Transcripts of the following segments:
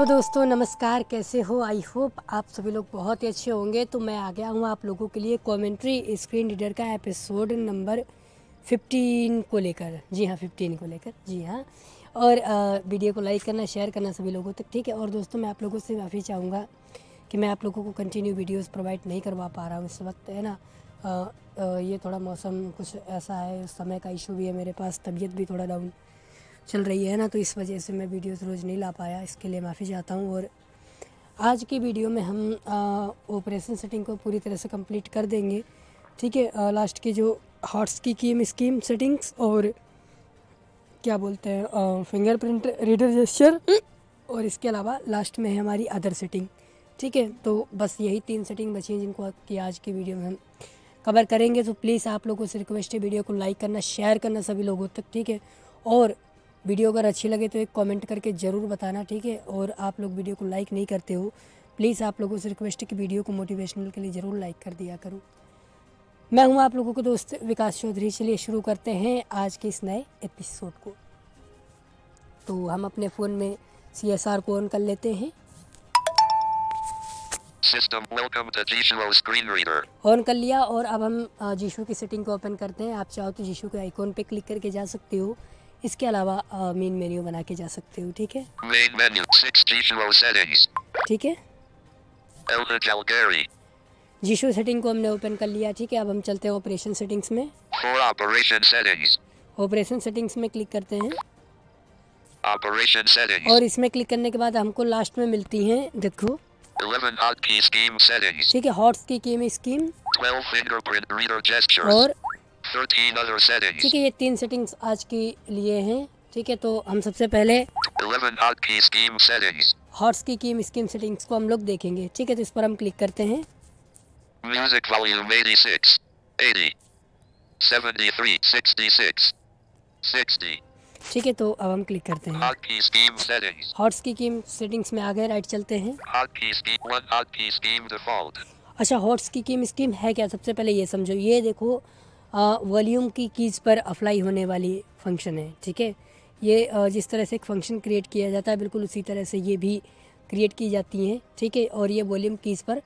तो दोस्तों नमस्कार, कैसे हो? आई होप आप सभी लोग बहुत ही अच्छे होंगे। तो मैं आ गया हूँ आप लोगों के लिए कमेंट्री स्क्रीन रीडर का एपिसोड नंबर 15 को लेकर। जी हाँ, 15 को लेकर। जी हाँ, और वीडियो को लाइक करना, शेयर करना सभी लोगों तक, ठीक है। और दोस्तों मैं आप लोगों से माफ़ी चाहूँगा कि मैं आप लोगों को कंटिन्यू वीडियोस प्रोवाइड नहीं करवा पा रहा हूँ इस वक्त, है ना। ये थोड़ा मौसम कुछ ऐसा है, समय का इशू भी है मेरे पास, तबीयत भी थोड़ा डाउन चल रही है ना, तो इस वजह से मैं वीडियोस रोज़ नहीं ला पाया, इसके लिए माफ़ी चाहता हूँ। और आज की वीडियो में हम ऑपरेशन सेटिंग को पूरी तरह से कंप्लीट कर देंगे, ठीक है। लास्ट की जो हॉट्स की स्कीम सेटिंग्स और क्या बोलते हैं फिंगरप्रिंट रीडर जेस्चर, और इसके अलावा लास्ट में है हमारी अदर सेटिंग, ठीक है। तो बस यही 3 सेटिंग बची हैं जिनको कि आज की वीडियो में हम कवर करेंगे। तो प्लीज़ आप लोगों से रिक्वेस्ट है, वीडियो को लाइक करना, शेयर करना सभी लोगों तक, ठीक है। और वीडियो अगर अच्छी लगे तो एक कमेंट करके ज़रूर बताना, ठीक है। और आप लोग वीडियो को लाइक नहीं करते हो, प्लीज़ आप लोगों से रिक्वेस्ट है कि वीडियो को मोटिवेशनल के लिए ज़रूर लाइक कर दिया करो। मैं हूँ आप लोगों को दोस्त विकास चौधरी। चलिए शुरू करते हैं आज के इस नए एपिसोड को। तो हम अपने फ़ोन में CSR को ऑन कर लेते हैं। System welcome to Jishuo screen reader. On कर लिया और अब हम जीशू की सेटिंग को ओपन करते हैं। आप चाहो तो जीशू के आइकॉन पे क्लिक करके जा सकते हो, इसके अलावा मेन मेन्यू बना के जा सकते हो, ठीक है। Main menu 6 Jishuo settings. ठीक है, Elder Jalgari. जीशू सेटिंग को हमने ओपन कर लिया, ठीक है। अब हम चलते हैं ऑपरेशन सेटिंग्स में। For operation settings. Operation settings में क्लिक करते हैं Operation settings. और इसमें क्लिक करने के बाद हमको लास्ट में मिलती हैं, देखो, 11 hotkey scheme settings. ठीक है, हॉट्स की स्कीम 12 fingerprint reader gestures. और 13 other settings. ठीक है, ये 3 सेटिंग्स आज के लिए हैं, ठीक है। तो हम सबसे पहले 11 hotkey scheme settings. हॉट्स की स्कीम सेटिंग्स को हम लोग देखेंगे, ठीक है। तो इस पर हम क्लिक करते हैं। Music volume 86, 80, 73, 66, 60. ठीक है, तो अब हम क्लिक करते हैं। Hotkey scheme settings. हॉट्स की सेटिंग्स में आ गए, राइट चलते हैं। Hotkey scheme 1 hotkey scheme default. अच्छा, हॉट्स की स्कीम है क्या? सबसे पहले ये समझो। ये देखो, वॉल्यूम की कीज़ पर अप्लाई होने वाली फंक्शन है, ठीक है। ये जिस तरह से एक फंक्शन क्रिएट किया जाता है, बिल्कुल उसी तरह से ये भी क्रिएट की जाती हैं, ठीक है। और ये वॉल्यूम कीज़ पर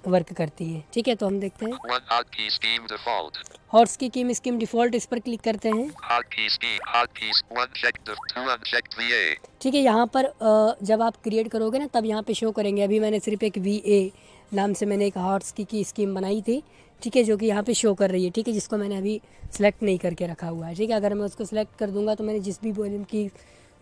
वर्क करती हैं, ठीक है। तो हम देखते हैं 1 hotkey scheme default. हॉट्स की स्कीम डिफ़ॉल्ट, इस पर क्लिक करते हैं, Hotkey scheme. Hotkeys 1 checked. 2 unchecked VA. ठीक है। यहाँ पर जब आप क्रिएट करोगे ना, तब यहाँ पे शो करेंगे। अभी मैंने सिर्फ एक VA नाम से मैंने एक हॉट्स की स्कीम बनाई थी, ठीक है, जो कि यहाँ पे शो कर रही है, ठीक है, जिसको मैंने अभी सेलेक्ट नहीं करके रखा हुआ है, ठीक है। अगर मैं उसको सेलेक्ट कर दूंगा तो मैंने जिस भी वॉल्यूम की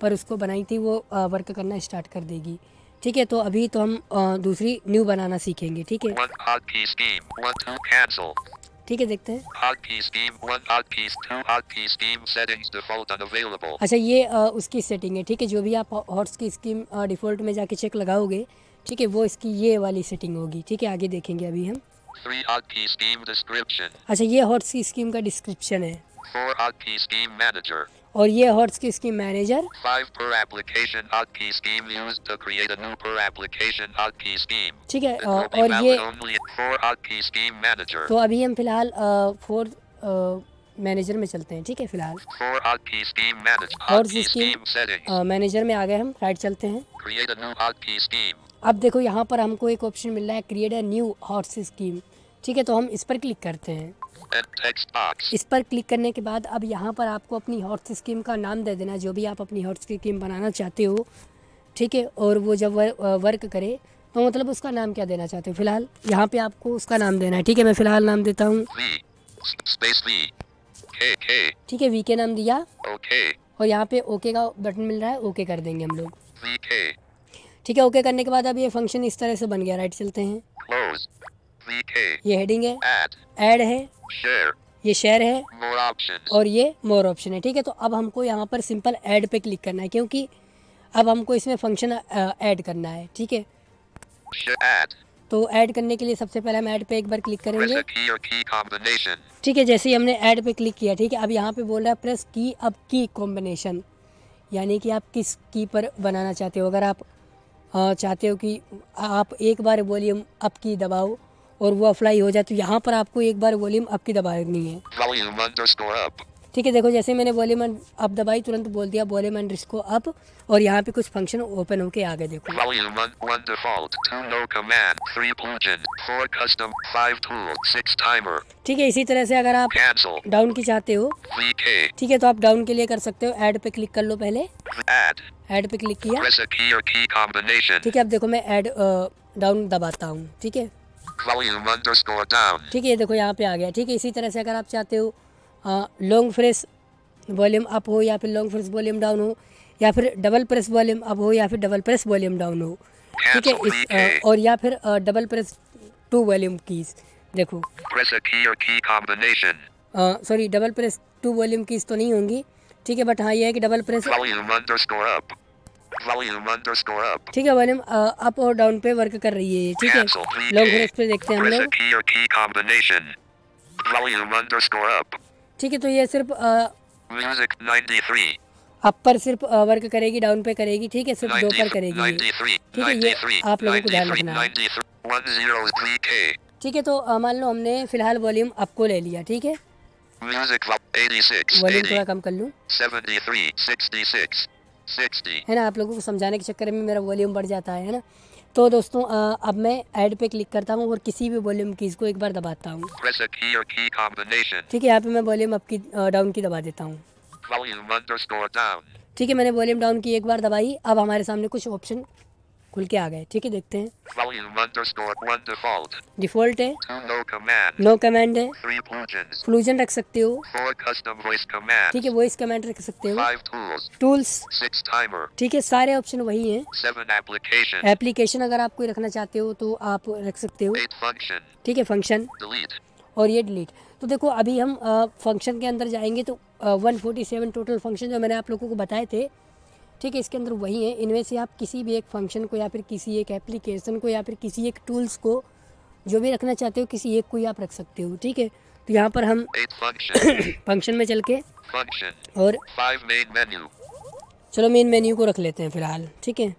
पर उसको बनाई थी वो वर्क करना स्टार्ट कर देगी, ठीक है। तो अभी तो हम दूसरी न्यू बनाना सीखेंगे, ठीक है। 1 hotkey scheme. 1 2 cancel. ठीक है, देखते हैं। Hotkey scheme 1 hotkeys 2 hotkey scheme settings default unavailable. अच्छा, ये उसकी सेटिंग है, ठीक है। जो भी आप हॉट्स की स्कीम डिफ़ॉल्ट में जाके चेक लगाओगे, ठीक है, वो इसकी ये वाली सेटिंग होगी, ठीक है। आगे देखेंगे अभी हम। 3 hotkey scheme description. अच्छा, ये हॉट्स की स्कीम का डिस्क्रिप्शन है 4 hotkey scheme manager. और ये हॉट्स की scheme manager. 5 per application hotkey scheme used to create a new per application hotkey scheme. ठीक है, It will be और ये valid only 4 hotkey scheme manager. तो अभी हम फिलहाल 4 मैनेजर में चलते हैं, ठीक है। फिलहाल 4 hotkey scheme manager. और Hotkey scheme settings. मैनेजर में आ गए हम, राइट चलते हैं। Create a new hotkey scheme. अब देखो, यहाँ पर हमको एक ऑप्शन मिल रहा है, create a new hots scheme, ठीक है। तो हम इस पर क्लिक करते हैं। And text box. इस पर क्लिक करने के बाद अब यहाँ पर आपको अपनी हॉट्स स्कीम का नाम दे देना, जो भी आप अपनी हॉट्स की स्कीम बनाना चाहते हो, ठीक है। और वो जब वर्क करे तो मतलब उसका नाम क्या देना चाहते हो, फिलहाल यहाँ पे आपको उसका नाम देना है, ठीक है। मैं फिलहाल नाम देता हूँ V. Space V. K. K. ठीक है, VK नाम दिया OK. और यहाँ पे ओके का बटन मिल रहा है, ओके कर देंगे हम लोग, VK. ठीक है। ओके करने के बाद अब ये फंक्शन इस तरह से बन गया, राइट चलते हैं। Close. VK. ये हेडिंग है, Add. ऐड है, Share. ये शेयर है More options. और ये मोर ऑप्शन है, ठीक है। तो अब हमको यहाँ पर सिंपल ऐड पे क्लिक करना है, क्योंकि अब हमको इसमें फंक्शन ऐड करना है, ठीक है। Add. तो ऐड करने के लिए सबसे पहले हम ऐड पे एक बार क्लिक Press करेंगे, a key or key combination. ठीक है। जैसे ही हमने ऐड पे क्लिक किया, ठीक है, अब यहाँ पे बोल रहा है प्रेस की अब की कॉम्बिनेशन, यानी कि आप किस की पर बनाना चाहते हो। अगर आप चाहते हो कि आप एक बार वॉल्यूम अप की दबाओ और वो अप्लाई हो जाए, तो यहाँ पर आपको एक बार वॉल्यूम अप की दबानी है, Volume underscore up. ठीक ठीक है, देखो जैसे मैंने वॉल्यूम अप दबाई तुरंत बोल दिया वॉल्यूम एंड इसको अप, और यहाँ पे कुछ फंक्शन ओपन होके आ गए। देखो Volume 1 default, 2 no command, 3 plugin, 4 custom, 5 tool, 6 timer. ठीक है, इसी तरह से अगर आप Cancel. डाउन की चाहते हो, VK. ठीक है, तो आप डाउन के लिए कर सकते हो। ऐड पे क्लिक कर लो पहले, Add. ऐड पे क्लिक किया। Press a key or key combination. ठीक है, अब देखो मैं ऐड डाउन दबाता हूँ। ठीक है, Volume underscore down. ठीक है, ये देखो यहाँ पे आ गया। ठीक है, इसी तरह से अगर आप चाहते हो लॉन्ग प्रेस वॉल्यूम अप हो या फिर लॉन्ग प्रेस वॉल्यूम डाउन हो, या फिर डबल प्रेस वॉल्यूम अप हो या फिर डबल प्रेस वॉल्यूम डाउन हो, ठीक है, और या फिर डबल प्रेस 2 वॉल्यूम कीज। देखो Press a key or key combination. Sorry, double press 2 volume keys तो नहीं होंगी। ठीक है, बट हाँ ये है कि double press, Volume underscore up. Volume underscore up. ठीक है, वॉल्यूम अप और डाउन पे वर्क कर रही है ये। ठीक है, Cancel. लॉन्ग प्रेस पे देखते हैं हम Press a लोग। key or key combination. Volume underscore up. ठीक है, तो ये सिर्फ Music 93. अप पर सिर्फ वर्क करेगी, डाउन पे करेगी। ठीक है, सिर्फ 2 पर करेगी ये। 93. ठीक है, ये आप लोगों को ध्यान रखना है। 103K. ठीक है, तो मान लो हमने फिलहाल वॉल्यूम अप को ले लिया। ठीक है, Music 86. वॉल्यूम 80. थोड़ा कम कर लूँ, 73. 66. 60. है ना। आप लोगों को समझाने के चक्कर में मेरा वॉल्यूम बढ़ जाता है ना। तो दोस्तों अब मैं ऐड पे क्लिक करता हूँ और किसी भी वॉल्यूम कीज को एक बार दबाता हूँ। Press a key or key combination. ठीक है, यहाँ पे मैं वॉल्यूम अप की डाउन की दबा देता हूँ। Volume underscore down. ठीक है, मैंने वॉल्यूम डाउन की एक बार दबाई। अब हमारे सामने कुछ ऑप्शन खुल के आ गए। ठीक है, देखते हैं। Volume underscore 1 default. डिफ़ॉल्ट है, 2 no command. नो कमांड है, 3 plugins. फ्लूजन रख सकते हो। 4 custom voice commands. ठीक है, वॉइस कमांड रख सकते हो। 5 tools. Tools, 6 timer. ठीक है, सारे ऑप्शन वही हैं। 7 application. एप्लीकेशन अगर आप कोई रखना चाहते हो तो आप रख सकते हो। 8 function. ठीक है, फंक्शन Delete. और ये डिलीट। तो देखो अभी हम फंक्शन के अंदर जाएंगे तो 147 टोटल फंक्शन जो मैंने आप लोगों को बताए थे, ठीक है, इसके अंदर वही है। इनमें से आप किसी भी एक फंक्शन को या फिर किसी एक एप्लीकेशन को या फिर किसी एक टूल्स को जो भी रखना चाहते हो, किसी एक को ही आप रख सकते हो। ठीक है, तो यहाँ पर हम 8 function. फंक्शन में चल के Function. और 5 main menu. चलो मेन मेन्यू को रख लेते हैं फिलहाल। ठीक है,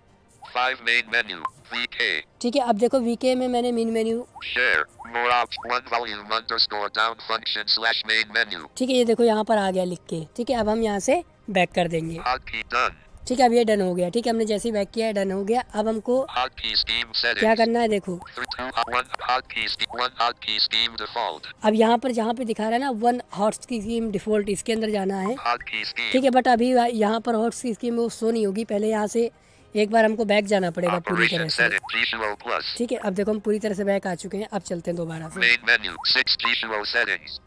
5 main menu. VK. ठीक है, अब देखो वीके में मैंने main menu, Share. More options. 1 volume underscore down function slash main menu. ठीक है, ये देखो यहाँ पर आ गया लिख के। ठीक है, अब हम यहाँ से बैक कर देंगे। Hotkey done. ठीक है, अब ये डन हो गया। ठीक है, हमने जैसे ही बैक किया डन हो गया। अब हमको Hotkey scheme settings. क्या करना है, देखो 1 hotkey scheme. 1 hotkey scheme default. अब यहाँ पर जहाँ पे दिखा रहा है ना 1 हॉट्स की स्कीम डिफ़ॉल्ट, इसके अंदर जाना है। Hotkey scheme. ठीक है, बट अभी यहाँ पर हॉट्स की स्कीम वो शो नहीं होगी। पहले यहाँ से एक बार हमको बैक जाना पड़ेगा पूरी Operation तरह से। setting. G2O plus. ठीक है, अब देखो हम पूरी तरह से बैक आ चुके हैं। अब चलते हैं दोबारा से। Main menu. 6 G2O settings.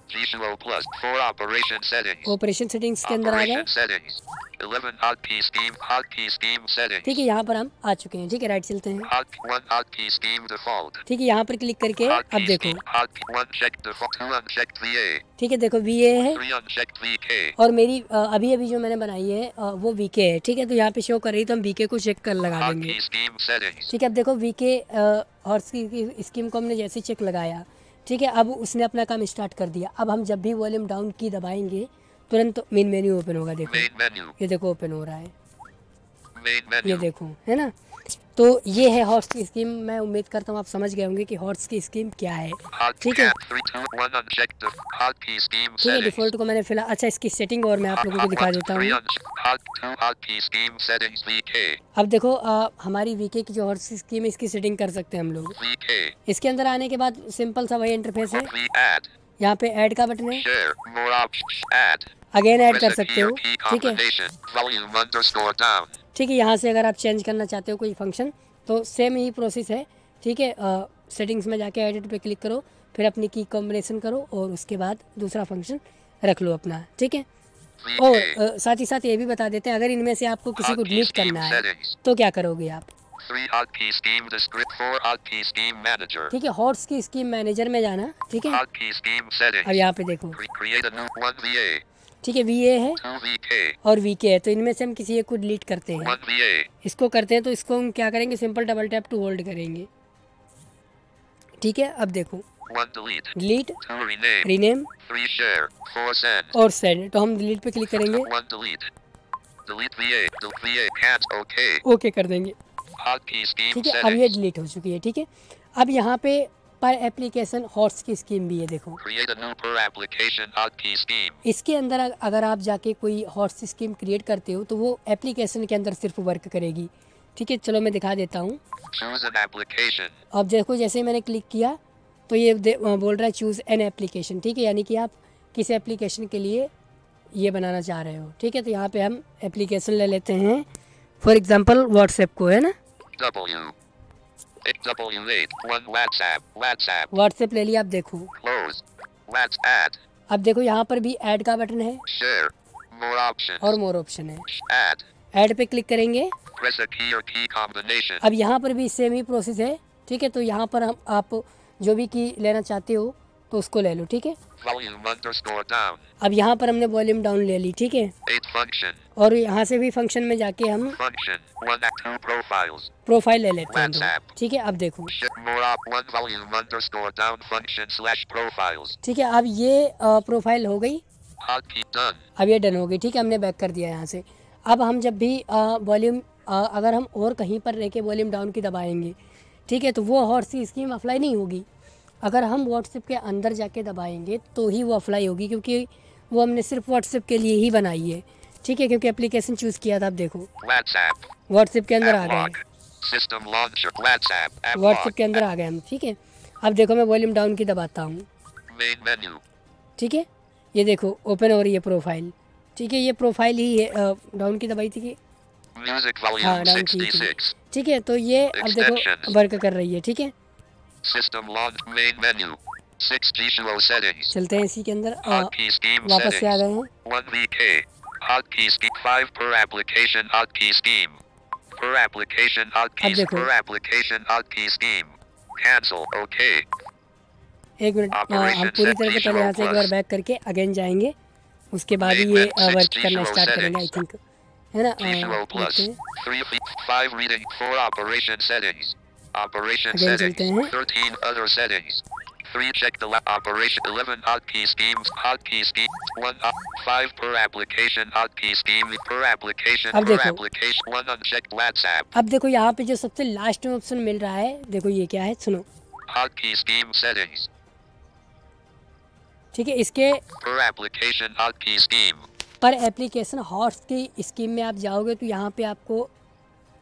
G2O plus. 4 operation settings. Operation settings के अंदर आ गए। Operation settings. 11 hotkey scheme settings. ठीक है, यहाँ पर हम आ चुके हैं। ठीक है, राइट चलते हैं। 1 hotkey scheme default. ठीक है, यहाँ पर क्लिक करके अब Hotkey देखो, scheme. Hotkey 1 checked default. 2 unchecked VA. ठीक है, देखो VA है 3 unchecked VK. और मेरी अभी अभी जो मैंने बनाई है वो VK है। ठीक है, तो यहाँ पे शो कर रही है तो हम VK को चेक कर लगा देंगे। Hotkey scheme settings. ठीक है, अब देखो VK हॉर्स की स्कीम को हमने जैसे चेक लगाया, ठीक है, अब उसने अपना काम स्टार्ट कर दिया। अब हम जब भी वॉल्यूम डाउन की दबाएंगे तुरंत मेन मेन्यू ओपन होगा। देखो Main menu. ये देखो ओपन हो रहा है, Main ये menu. देखो, है ना। तो ये है हॉर्स की स्कीम। मैं उम्मीद करता हूँ आप समझ गए होंगे कि हॉर्स की स्कीम क्या है। ठीक है, 3 2 1 unchecked hotkey scheme ठीक है, settings. डिफ़ॉल्ट को मैंने फिलहाल, अच्छा इसकी सेटिंग और मैं आप लोगों को दिखा देता हूँ। 2 hotkey scheme settings VK. अब देखो हमारी VK की जो हॉर्स की स्कीम है इसकी सेटिंग कर सकते हैं हम लोग। VK. इसके अंदर आने के बाद सिंपल सा वही इंटरफेस है। V add. यहाँ पे ऐड का बटन है, Share. More options. Add. Again add Press कर a सकते key हो। or key ठीक है, combination. Volume underscore down. ठीक है, यहाँ से अगर आप चेंज करना चाहते हो कोई फंक्शन तो सेम ही प्रोसेस है। ठीक है, सेटिंग्स में जाके एडिट पे क्लिक करो, फिर अपनी की कॉम्बिनेशन करो और उसके बाद दूसरा फंक्शन रख लो अपना। ठीक है, और VK. साथ ही साथ ये भी बता देते हैं अगर इनमें से आपको किसी को Hotkey डिलीट scheme करना है settings. तो क्या करोगे आप। 3 hotkey scheme descript. 4 hotkey scheme manager. ठीक है, हॉट्स की स्कीम मैनेजर में जाना। ठीक है, Hotkey scheme settings. अब यहाँ पे देखो, Create a new 1 VA. ठीक है, VA है 2 VK. और VK है, तो इनमें से हम किसी एक को डिलीट करते हैं। 1 VA. इसको करते हैं तो इसको हम क्या करेंगे, simple double tap to hold करेंगे। ठीक है, अब देखो 1 delete. Delete, 2 rename. Rename 3 share. 4 send. और सेंड। तो हम डिलीट पे क्लिक करेंगे, 1 delete. Delete VA. Delete VA. Can't. Okay. Okay कर देंगे। Hotkey scheme ठीक है, अब ये settings. डिलीट हो चुकी है। ठीक है, अब यहाँ पे पर एप्लीकेशन हॉट्स की स्कीम भी है। देखो Create a new per application hotkey scheme. इसके अंदर अगर आप जाके कोई हॉट्स स्कीम क्रिएट करते हो तो वो एप्लीकेशन के अंदर सिर्फ वर्क करेगी। ठीक है, चलो मैं दिखा देता हूँ। Choose an application. अब देखो जैसे ही मैंने क्लिक किया तो ये बोल रहा है चूज़ एन एप्लीकेशन। ठीक है, यानी कि आप किस एप्लीकेशन के लिए ये बनाना चाह रहे हो। ठीक है, तो यहाँ पे हम एप्लीकेशन ले लेते हैं, फॉर एग्जांपल व्हाट्सएप को, है ना। WhatsApp. व्हाट्सएप ले लिया। आप देखो Close. Add. अब देखो यहाँ पर भी ऐड का बटन है Share. More options. और मोर ऑप्शन है। Add. ऐड पे क्लिक करेंगे। Press a key or key combination. अब यहाँ पर भी सेम ही प्रोसेस है। ठीक है, तो यहाँ पर आप जो भी की लेना चाहते हो तो उसको ले लो। ठीक है, Volume_down. अब यहाँ पर हमने वॉल्यूम डाउन ले ली। ठीक है, 8 function. और यहाँ से भी फंक्शन में जाके हम Function. 1 at 2 profiles. प्रोफाइल ले लेते हैं दो। WhatsApp. ठीक है, अब देखो More op 1 volume_down function /profiles. ठीक है, अब ये प्रोफाइल हो गई। Hotkey done. अब ये डन हो गई। ठीक है, हमने बैक कर दिया यहाँ से। अब हम जब भी वॉल्यूम अगर हम और कहीं पर रह के वॉल्यूम डाउन की दबाएंगे, ठीक है, तो वो हॉट्स की स्कीम अप्लाई नहीं होगी। अगर हम व्हाट्सएप के अंदर जाके दबाएंगे तो ही वो अप्लाई होगी, क्योंकि वो हमने सिर्फ व्हाट्सएप के लिए ही बनाई है। ठीक है, क्योंकि एप्लीकेशन चूज़ किया था। अब देखो WhatsApp. व्हाट्सएप के अंदर आ Log. गए, System launcher. WhatsApp. App WhatsApp log. के अंदर आ गए हम। ठीक है, अब देखो मैं वॉल्यूम डाउन की दबाता हूँ। Main menu. ठीक है, ये देखो ओपन हो रही है प्रोफाइल। ठीक है, ये प्रोफाइल ही है, डाउन की दबाई थी कि Music हाँ volume डाउन की थी। 66. ठीक है, तो ये अब देखो Extensions. वर्क कर रही है। ठीक है, System launch. Main menu. 6G show settings. चलते हैं इसी के अंदर। Hotkey scheme वापस से आ settings. गए हैं। 1VK. Hotkey scheme 5 per application hotkey scheme. Per application hotkeys. देखो। Per application hotkey scheme. Cancel. Okay. एक मिनट, हम पूरी तरह से पहले यहाँ से एक बार बैक करके अगेन जाएंगे, उसके बाद ही ये वर्क करना स्टार्ट करेंगे, आई थिंक, है ना। G2O plus. देखते हैं। 5 reading. 4 operation settings. Operation Again settings. चलते हैं। 13 other settings. 3 check the operation. 11 hotkey schemes. Hotkey scheme. 5 per application. Hotkey scheme per application. अब Per देखो। application. 1 unchecked WhatsApp. अब देखो यहाँ पे जो सबसे लास्ट में ऑप्शन मिल रहा है, देखो ये क्या है, सुनो। Hotkey scheme settings. ठीक है, इसके Per application hotkey scheme. पर एप्लीकेशन हॉट्स की स्कीम में आप जाओगे तो यहाँ पे आपको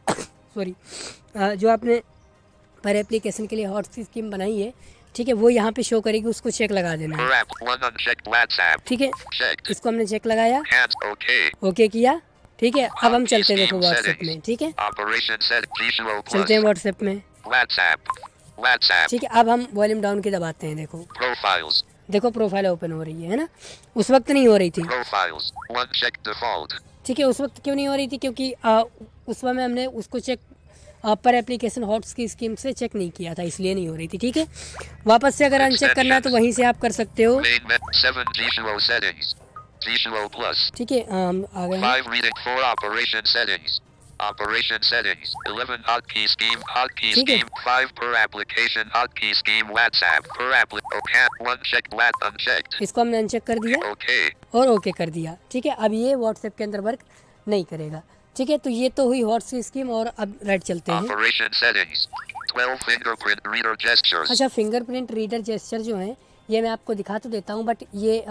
सॉरी जो आपने पर एप्लीकेशन के लिए हॉट्स की स्कीम बनाई है, ठीक है, वो यहाँ पे शो करेगी, उसको चेक लगा देना है। Per app. 1 unchecked WhatsApp. ठीक है, Checked. इसको हमने चेक लगाया, Cancel. Okay. ओके किया। ठीक है, अब हम Hotkey चलते हैं देखो scheme व्हाट्सएप settings. में। ठीक है, Operation set. G2O चलते हैं plus. व्हाट्सएप में। WhatsApp. ठीक है, अब हम वॉल्यूम डाउन की दबाते हैं। देखो Profiles. देखो प्रोफाइल ओपन हो रही है ना। उस वक्त नहीं हो रही थी। Profiles. 1 check default. ठीक है, उस वक्त क्यों नहीं हो रही थी, क्योंकि उस समय हमने उसको चेक पर एप्लीकेशन हॉट्स की स्कीम से चेक नहीं किया था, इसलिए नहीं हो रही थी। ठीक है, वापस से अगर अनचेक करना है तो वहीं से आप कर सकते हो। Main 7 G2O settings. G2O plus. ठीक है, हम आ गए हैं। 5 reading. 4 operation settings. Operation settings. 11 hotkey scheme. Hotkey ठीक है। scheme. 5 per application. Hotkey scheme. WhatsApp. Per application. 1 checked. Unchecked. इसको हमने अनचेक कर दिया Okay. और ओके कर दिया। ठीक है, अब ये व्हाट्सएप के अंदर वर्क नहीं करेगा। ठीक है, तो ये तो हुई हॉट्स की स्कीम। और अब राइट चलते हैं। Operation settings. 12 fingerprint reader gestures. अच्छा, फिंगरप्रिंट रीडर जेस्चर जो हैं ये मैं आपको दिखा तो देता हूँ, बट ये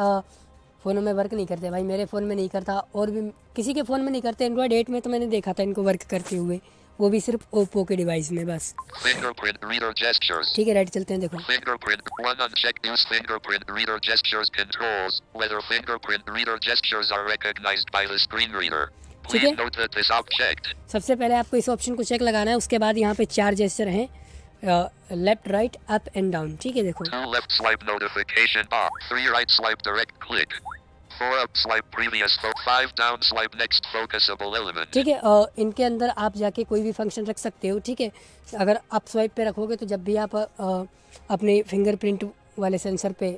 फ़ोनों में वर्क नहीं करते भाई। मेरे फ़ोन में नहीं करता और भी किसी के फ़ोन में नहीं करते। एंड्रॉयड 8 में तो मैंने देखा था इनको वर्क करते हुए, वो भी सिर्फ ओप्पो के डिवाइस में बस। Fingerprint reader gestures. ठीक है, राइट चलते हैं। देखो Fingerprint 1 unchecked. Use fingerprint reader gestures controls whether fingerprint reader gestures are recognized by the screen reader. ठीक Please है। note that this object. सबसे पहले आपको इस ऑप्शन को चेक लगाना है। उसके बाद यहाँ पे 4 जेस्चर हैं, left, right, up and down. ठीक है, देखो 2 left swipe notification bar. 3 right swipe direct click. 4 up swipe previous 5 down swipe next focusable element. ठीक है, इनके अंदर आप जाके कोई भी फंक्शन रख सकते हो। ठीक है, अगर आप स्वाइप पे रखोगे तो जब भी आप अपने फिंगरप्रिंट वाले सेंसर पे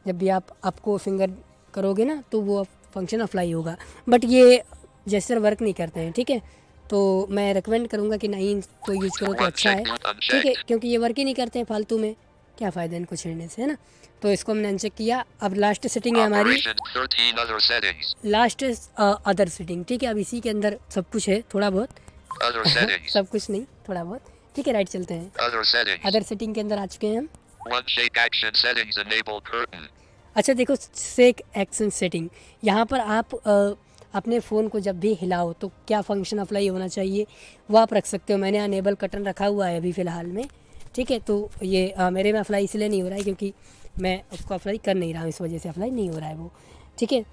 जब भी आपको फिंगर करोगे ना तो वो फंक्शन अप्लाई होगा, बट ये जेस्चर वर्क नहीं करते हैं। ठीक है, तो मैं रिकमेंड करूँगा कि नहीं तो यूज़ करो तो अच्छा है। ठीक है, क्योंकि ये वर्क ही नहीं करते हैं फालतू में, क्या फ़ायदा इनको छेड़ने से, है ना। तो इसको हमने अनचेक किया। अब लास्ट सेटिंग है हमारी, Operation 13 other settings. Last other setting. ठीक है, अब इसी के अंदर सब कुछ है, थोड़ा बहुत Other settings. सब कुछ नहीं, थोड़ा बहुत। ठीक है, राइट चलते हैं। Other settings. अदर सेटिंग के अंदर आ चुके हैं हम। 1 shake action settings enable curtain. अच्छा देखो, शेक एक्शन सेटिंग, यहाँ पर आप अपने फ़ोन को जब भी हिलाओ तो क्या फंक्शन अप्लाई होना चाहिए वो आप रख सकते हो। मैंने अनेबल कटन रखा हुआ है अभी फ़िलहाल में, ठीक है। तो ये मेरे में अप्लाई इसलिए नहीं हो रहा है क्योंकि मैं उसको अप्लाई कर नहीं रहा हूँ, इस वजह से अप्लाई नहीं हो रहा है वो, ठीक है।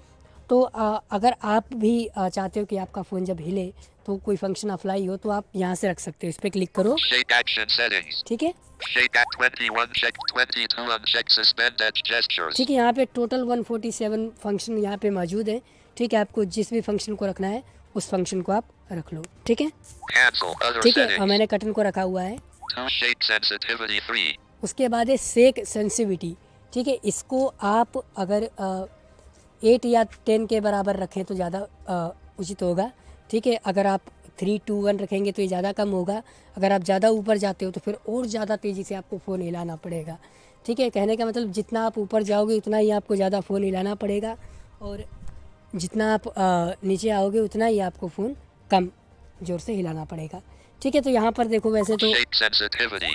तो अगर आप भी चाहते हो कि आपका फ़ोन जब हिले तो कोई फंक्शन अप्लाई हो तो आप यहाँ से रख सकते हो। इस पर क्लिक करो, Shake action settings. ठीक है। Shake at 21 check 22 uncheck suspend edge gestures. ठीक है, यहाँ पे टोटल 147 फंक्शन यहाँ पे मौजूद है, ठीक है। आपको जिस भी फंक्शन को रखना है उस फंक्शन को आप रख लो, ठीक है। Cancel other ठीक है, settings. मैंने कटन को रखा हुआ है। 2 shake sensitivity 3. उसके बाद है शेक सेंसिटिविटी, ठीक है। इसको आप अगर 8 या 10 के बराबर रखें तो ज़्यादा उचित होगा, ठीक है। अगर आप 3, 2, 1 रखेंगे तो ये ज़्यादा कम होगा। अगर आप ज़्यादा ऊपर जाते हो तो फिर और ज़्यादा तेज़ी से आपको फ़ोन हिलाना पड़ेगा, ठीक है। कहने का मतलब जितना आप ऊपर जाओगे उतना ही आपको ज़्यादा फ़ोन हिलाना पड़ेगा, और जितना आप नीचे आओगे उतना ही आपको फ़ोन कम ज़ोर से हिलाना पड़ेगा, ठीक है। तो यहाँ पर देखो, वैसे तो Shake sensitivity.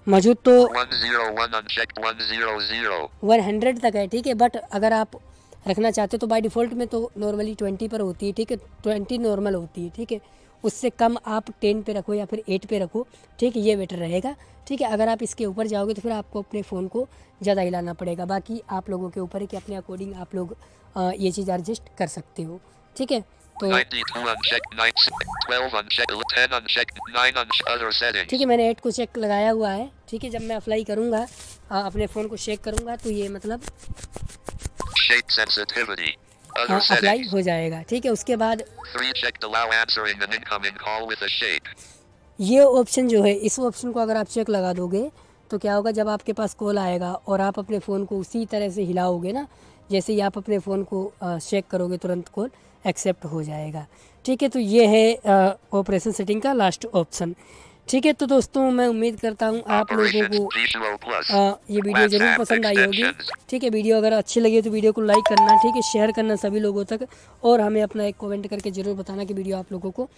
मौजूद तो 101 unchecked 100. 100 तक है, ठीक है। बट अगर आप रखना चाहते हो तो बाय डिफ़ॉल्ट में तो नॉर्मली 20 पर होती है, ठीक है। 20 नॉर्मल होती है, ठीक है। उससे कम आप 10 पे रखो या फिर 8 पे रखो, ठीक है, ये बेटर रहेगा, ठीक है। अगर आप इसके ऊपर जाओगे तो फिर आपको अपने फ़ोन को ज़्यादा हिलाना पड़ेगा। बाकी आप लोगों के ऊपर है कि अपने अकॉर्डिंग आप लोग ये चीज़ एडजस्ट कर सकते हो, ठीक है। तो 92 unchecked 9 12 unchecked 10 unchecked 9 unchecked other settings. ठीक है, मैंने 8 को चेक लगाया हुआ है, ठीक है। जब मैं अप्लाई करूँगा अपने फ़ोन को शेक करूँगा तो ये मतलब Shake sensitivity. Other apply settings. हो जाएगा, ठीक है। उसके बाद 3 checked allow answering an incoming call with a shake. ये ऑप्शन जो है, इस ऑप्शन को अगर आप चेक लगा दोगे तो क्या होगा, जब आपके पास कॉल आएगा और आप अपने फ़ोन को उसी तरह से हिलाओगे ना, जैसे ही आप अपने फ़ोन को चेक करोगे तुरंत कॉल एक्सेप्ट हो जाएगा, ठीक है। तो ये है ऑपरेशन सेटिंग का लास्ट ऑप्शन, ठीक है। तो दोस्तों मैं उम्मीद करता हूँ आप लोगों Operations को Visual Plus. ये वीडियो ज़रूर WhatsApp पसंद आई होगी, extensions. ठीक है। वीडियो अगर अच्छी लगी तो वीडियो को लाइक करना, ठीक है, शेयर करना सभी लोगों तक, और हमें अपना एक कमेंट करके ज़रूर बताना कि वीडियो आप लोगों को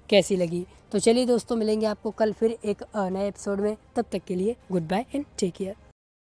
कैसी लगी। तो चलिए दोस्तों, मिलेंगे आपको कल फिर एक नए एपिसोड में। तब तक के लिए goodbye and take care.